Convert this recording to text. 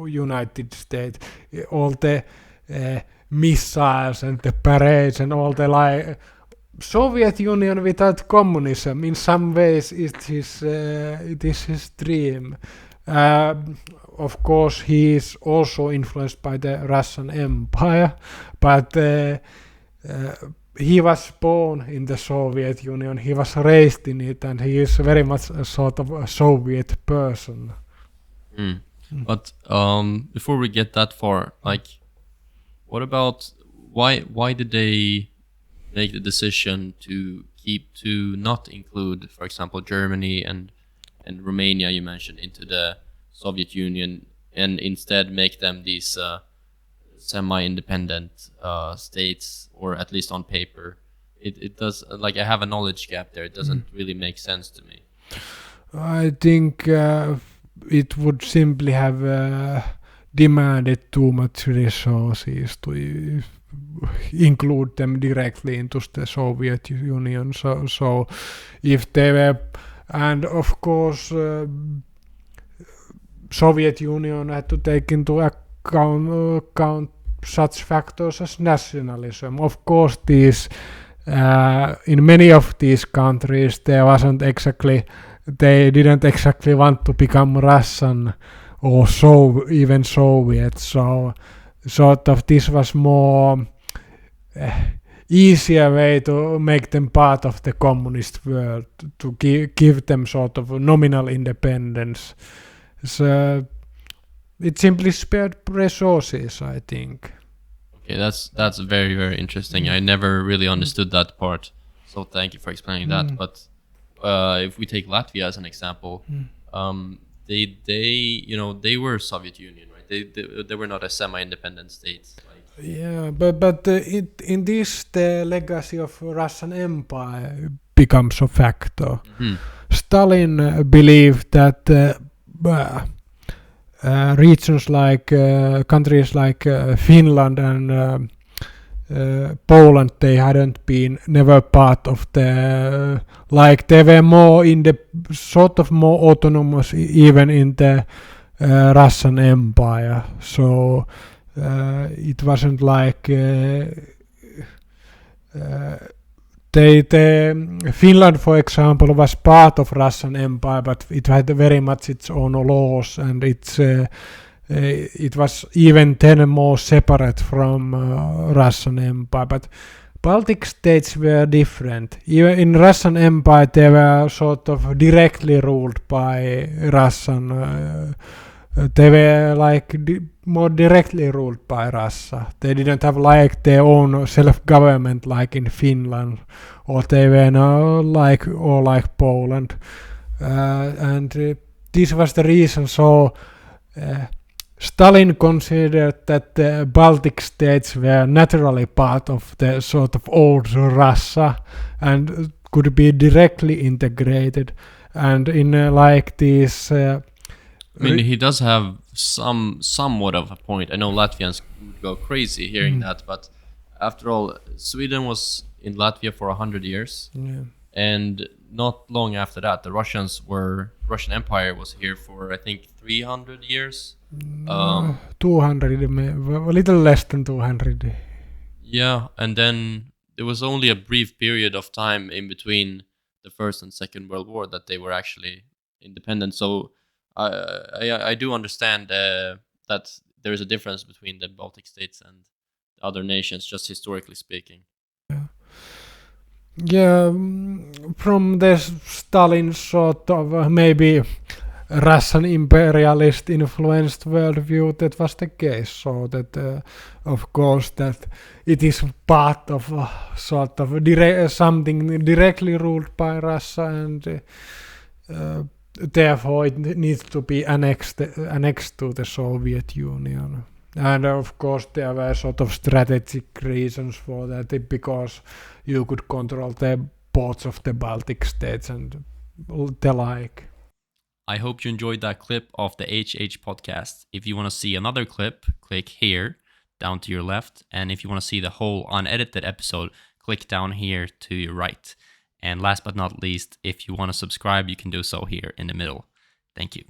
United States, all the missiles and the parades and all the like. Soviet Union without communism, in some ways, it is his dream. Of course, he is also influenced by the Russian Empire, but he was born in the Soviet Union, he was raised in it, and he is very much a sort of a Soviet person. But before we get that far, like, what about why did they make the decision to not include, for example, Germany and Romania you mentioned into the Soviet Union, and instead make them these semi-independent states, or at least on paper? It does, like, I have a knowledge gap there. It doesn't really make sense to me. I think it would simply have demanded too much resources to include them directly into the Soviet Union. So if they were, and of course Soviet Union had to take into account such factors as nationalism. Of course, these in many of these countries they didn't exactly want to become Russian or even Soviet. So sort of this was more easier way to make them part of the communist world, to give them sort of nominal independence. So it simply spared resources, I think. Okay, that's very, very interesting. I never really understood that part, so thank you for explaining that. But if we take Latvia as an example, they were Soviet Union, right? They were not a semi-independent state. Yeah, but in this the legacy of Russian Empire becomes a factor. Stalin believed that regions like countries like Finland and Poland, they hadn't been never part of the, like they were more in the sort of more autonomous even in the Russian Empire. So it wasn't like Finland, for example, was part of Russian Empire, but it had very much its own laws, and it was even then more separate from Russian Empire. But Baltic states were different. Even in Russian Empire, they were sort of directly ruled by Russian. They were like more directly ruled by Russia. They didn't have like their own self-government like in Finland, or they were like Poland. And this was the reason. So Stalin considered that the Baltic states were naturally part of the sort of old Russia and could be directly integrated. And in like these... I mean, he does have somewhat of a point. I know Latvians would go crazy hearing that, but after all, Sweden was in Latvia for 100 years, and not long after that, the Russian Empire was here for, I think, 300 years. 200, a little less than 200. Yeah, and then there was only a brief period of time in between the First and Second World War that they were actually independent. So I do understand that there is a difference between the Baltic states and the other nations, just historically speaking. Yeah, from the Stalin sort of maybe Russian imperialist influenced worldview, that was the case. So that of course that it is part of sort of something directly ruled by Russia, and therefore it needs to be annexed to the Soviet Union. And of course there were sort of strategic reasons for that, because you could control the ports of the Baltic states and the like. I hope you enjoyed that clip of the HH podcast. If you want to see another clip, click here down to your left. And if you want to see the whole unedited episode, click down here to your right. And last but not least, if you want to subscribe, you can do so here in the middle. Thank you.